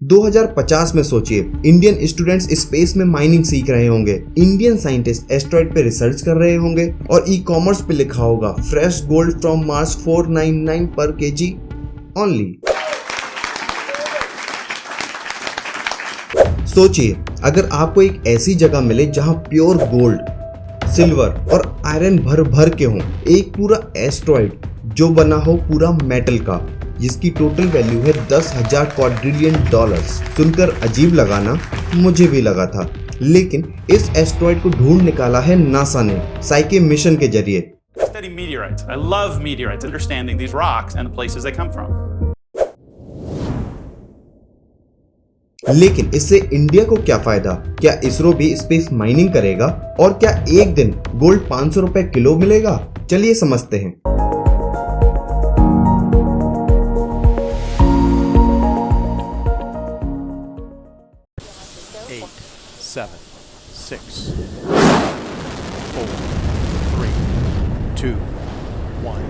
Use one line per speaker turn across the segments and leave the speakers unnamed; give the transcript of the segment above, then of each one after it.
2050 में सोचिए, Indian students space में माइनिंग सीख रहे होंगे, इंडियन साइंटिस्ट एस्ट्रॉइड पे रिसर्च कर रहे होंगे और ई कॉमर्स पे लिखा होगा फ्रेश गोल्ड फ्रॉम मार्स 499 पर केजी ओनली। सोचिए, अगर आपको एक ऐसी जगह मिले जहां प्योर गोल्ड, सिल्वर और आयरन भर भर के हों, एक पूरा एस्ट्रॉइड जो बना हो पूरा मेटल का, जिसकी टोटल वैल्यू है 10,000 क्वाड्रिलियन डॉलर्स। सुनकर अजीब लगा ना? मुझे भी लगा था, लेकिन इस एस्ट्रॉइड को ढूंढ निकाला है नासा ने साइके मिशन के जरिए।
Study meteorites. I love meteorites, understanding these rocks and the places they come from.
लेकिन इससे इंडिया को क्या फायदा? क्या इसरो भी स्पेस माइनिंग करेगा? और क्या एक दिन गोल्ड 500 रुपए किलो मिलेगा? चलिए समझते हैं।
8, 7, 6, 4, 3, 2, 1.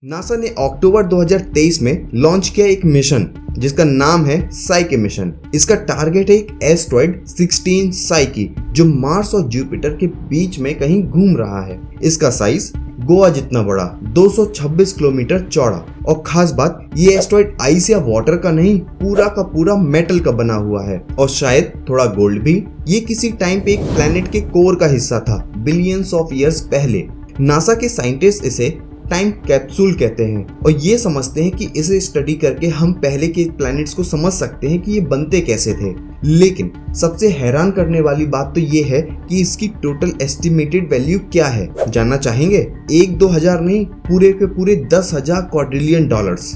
नासा ने अक्टूबर 2023 में लॉन्च किया एक मिशन जिसका नाम है साइके मिशन। इसका टारगेट है एक एस्ट्रॉइड 16 साइकी जो मार्स और जुपिटर के बीच में कहीं घूम रहा है। इसका साइज गोवा जितना बड़ा, 226 किलोमीटर चौड़ा, और खास बात ये एस्ट्रॉइड आइस या वाटर का नहीं, पूरा का पूरा मेटल का बना हुआ है और शायद थोड़ा गोल्ड भी। ये किसी टाइम पे एक प्लेनेट के कोर का हिस्सा था, बिलियंस ऑफ ईयर्स पहले। नासा के साइंटिस्ट इसे टाइम कैप्सूल कहते हैं और ये समझते हैं कि इसे स्टडी करके हम पहले के प्लैनेट्स को समझ सकते हैं कि ये बनते कैसे थे। लेकिन सबसे हैरान करने वाली बात तो ये है कि इसकी टोटल एस्टिमेटेड वैल्यू क्या है। जानना चाहेंगे? 1-2 हजार नहीं, पूरे के पूरे 10,000 क्वाड्रिलियन डॉलर्स।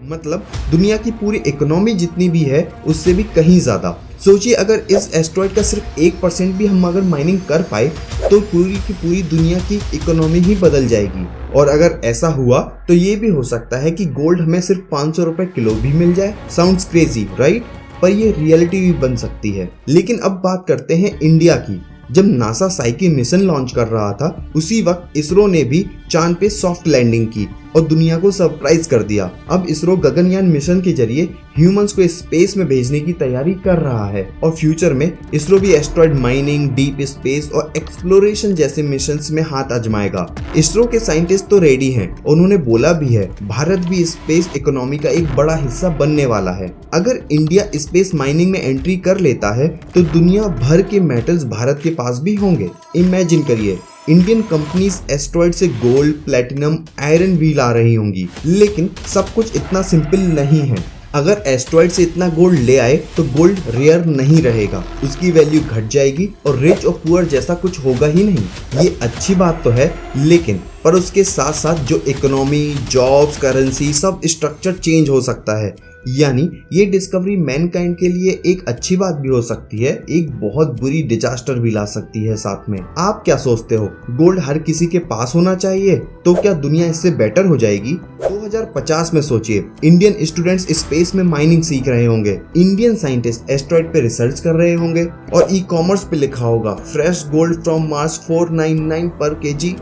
मतलब दुनिया की पूरी इकोनॉमी जितनी भी है उससे भी कहीं ज्यादा। सोचिए, अगर इस एस्ट्रॉइड का सिर्फ 1% भी हम अगर माइनिंग कर पाए तो पूरी की पूरी दुनिया की इकोनॉमी ही बदल जाएगी। और अगर ऐसा हुआ तो ये भी हो सकता है कि गोल्ड हमें सिर्फ 500 रुपए किलो भी मिल जाए। Sounds crazy, right? पर ये रियलिटी भी बन सकती है। लेकिन अब बात करते हैं इंडिया की। जब नासा साइके मिशन लॉन्च कर रहा था उसी वक्त इसरो ने भी चांद पे सॉफ्ट लैंडिंग की और दुनिया को सरप्राइज कर दिया। अब इसरो गगनयान मिशन के जरिए ह्यूमंस को स्पेस में भेजने की तैयारी कर रहा है और फ्यूचर में इसरो भी एस्ट्रॉइड माइनिंग, डीप स्पेस और एक्सप्लोरेशन जैसे मिशंस में हाथ आजमाएगा। इसरो के साइंटिस्ट तो रेडी हैं, उन्होंने बोला भी है भारत भी स्पेस इकोनॉमी का एक बड़ा हिस्सा बनने वाला है। अगर इंडिया स्पेस माइनिंग में एंट्री कर लेता है तो दुनिया भर के मेटल्स भारत के पास भी होंगे। इमेजिन करिए, इंडियन कंपनीज एस्ट्रॉइड से गोल्ड, प्लेटिनम, आयरन भी ला रही होंगी। लेकिन सब कुछ इतना सिंपल नहीं है। अगर एस्ट्रॉइड से इतना गोल्ड ले आए तो गोल्ड रेयर नहीं रहेगा, उसकी वैल्यू घट जाएगी और रिच और पुअर जैसा कुछ होगा ही नहीं। ये अच्छी बात तो है, लेकिन पर उसके साथ साथ जो इकोनॉमी, जॉब्स, करेंसी, सब स्ट्रक्चर चेंज हो सकता है। यानी ये डिस्कवरी मैनकाइंड के लिए एक अच्छी बात भी हो सकती है, एक बहुत बुरी डिजास्टर भी ला सकती है साथ में। आप क्या सोचते हो? गोल्ड हर किसी के पास होना चाहिए तो क्या दुनिया इससे बेटर हो जाएगी? 2050 में सोचिए, इंडियन स्टूडेंट्स स्पेस में माइनिंग सीख रहे होंगे, इंडियन साइंटिस्ट एस्ट्रॉइड पे रिसर्च कर रहे होंगे और ई कॉमर्स पे लिखा होगा फ्रेश गोल्ड फ्रॉम मार्स 499 पर केजी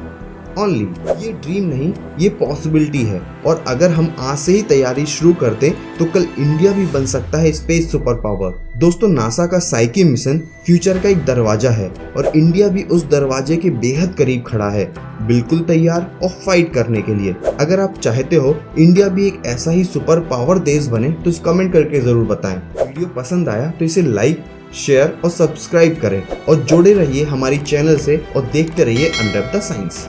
ओनली। ये ड्रीम नहीं, ये पॉसिबिलिटी है। और अगर हम आज से ही तैयारी शुरू कर दें तो कल इंडिया भी बन सकता है स्पेस सुपर पावर। दोस्तों, नासा का साइके मिशन फ्यूचर का एक दरवाजा है और इंडिया भी उस दरवाजे के बेहद करीब खड़ा है, बिल्कुल तैयार और फाइट करने के लिए। अगर आप चाहते हो इंडिया भी एक ऐसा ही सुपर पावर देश बने तो कमेंट करके जरूर बताएं। वीडियो पसंद आया तो इसे लाइक, शेयर और सब्सक्राइब करें और जुड़े रहिए हमारी चैनल से और देखते रहिए अंडर द साइंस।